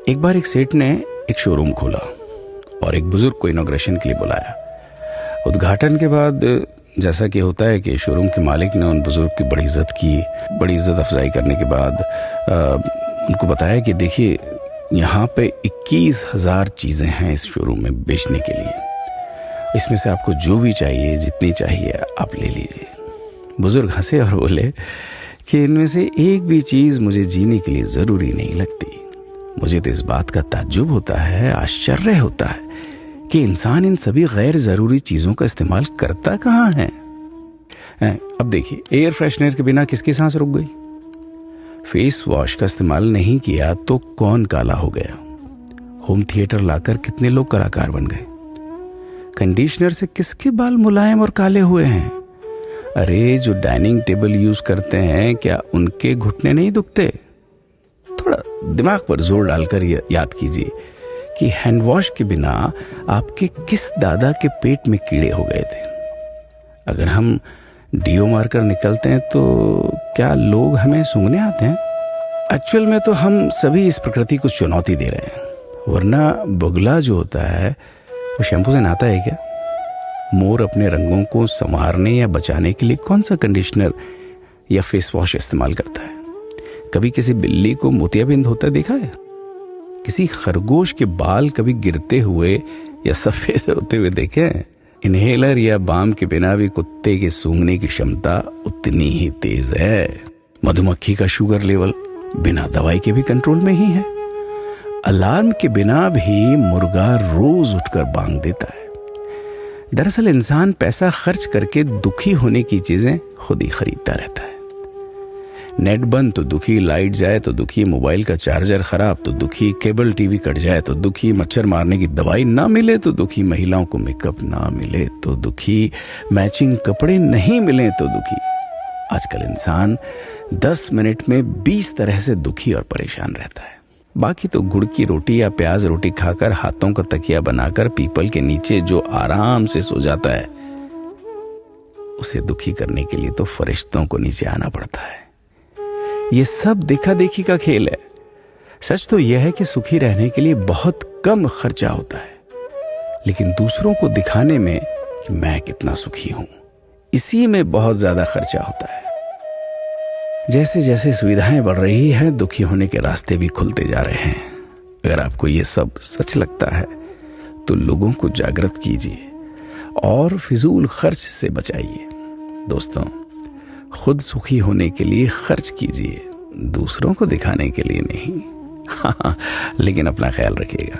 एक बार एक सेठ ने एक शोरूम खोला और एक बुजुर्ग को इनॉग्रेशन के लिए बुलाया। उद्घाटन के बाद जैसा कि होता है कि शोरूम के मालिक ने उन बुजुर्ग की बड़ी इज्जत की। बड़ी इज्जत अफजाई करने के बाद उनको बताया कि देखिए, यहाँ पे 21,000 चीज़ें हैं इस शोरूम में बेचने के लिए। इसमें से आपको जो भी चाहिए, जितनी चाहिए आप ले लीजिए। बुजुर्ग हंसे और बोले कि इनमें से एक भी चीज़ मुझे जीने के लिए ज़रूरी नहीं लगती। मुझे तो इस बात का ताज्जुब होता है, आश्चर्य होता है कि इंसान इन सभी गैर ज़रूरी चीज़ों का इस्तेमाल करता कहाँ है। अब देखिए, एयर फ्रेशनर के बिना किसकी सांस रुक गई? फेस वॉश का इस्तेमाल नहीं किया तो कौन काला हो गया? होम थिएटर लाकर कितने लोग कलाकार बन गए? कंडीशनर से किसके बाल मुलायम और काले हुए हैं? अरे, जो डाइनिंग टेबल यूज करते हैं, क्या उनके घुटने नहीं दुखते? थोड़ा दिमाग पर जोर डालकर याद कीजिए कि हैंड वॉश के बिना आपके किस दादा के पेट में कीड़े हो गए थे। अगर हम डीओ मारकर निकलते हैं तो क्या लोग हमें सूंघने आते हैं? एक्चुअल में तो हम सभी इस प्रकृति को चुनौती दे रहे हैं, वरना बुगला जो होता है वो शैम्पू से नहाता है क्या? मोर अपने रंगों को संवारने या बचाने के लिए कौन सा कंडीशनर या फेस वॉश इस्तेमाल करता है? कभी किसी बिल्ली को मोतियाबिंद होता देखा है? किसी खरगोश के बाल कभी गिरते हुए या सफेद होते हुए देखे हैं? इनहेलर या बाम के बिना भी कुत्ते के सूंघने की क्षमता उतनी ही तेज है। मधुमक्खी का शुगर लेवल बिना दवाई के भी कंट्रोल में ही है। अलार्म के बिना भी मुर्गा रोज उठकर बांग देता है। दरअसल इंसान पैसा खर्च करके दुखी होने की चीजें खुद ही खरीदता रहता है। नेट बंद तो दुखी, लाइट जाए तो दुखी, मोबाइल का चार्जर खराब तो दुखी, केबल टीवी कट जाए तो दुखी, मच्छर मारने की दवाई ना मिले तो दुखी, महिलाओं को मेकअप ना मिले तो दुखी, मैचिंग कपड़े नहीं मिले तो दुखी। आजकल इंसान 10 मिनट में 20 तरह से दुखी और परेशान रहता है। बाकी तो गुड़ की रोटी या प्याज रोटी खाकर हाथों का तकिया बनाकर पीपल के नीचे जो आराम से सो जाता है, उसे दुखी करने के लिए तो फरिश्तों को नीचे आना पड़ता है। ये सब देखा देखी का खेल है। सच तो यह है कि सुखी रहने के लिए बहुत कम खर्चा होता है, लेकिन दूसरों को दिखाने में कि मैं कितना सुखी हूं, इसी में बहुत ज्यादा खर्चा होता है। जैसे जैसे सुविधाएं बढ़ रही हैं, दुखी होने के रास्ते भी खुलते जा रहे हैं। अगर आपको ये सब सच लगता है तो लोगों को जागृत कीजिए और फिजूल खर्च से बचाइए। दोस्तों, खुद सुखी होने के लिए खर्च कीजिए, दूसरों को दिखाने के लिए नहीं। हाँ, लेकिन अपना ख्याल रखिएगा।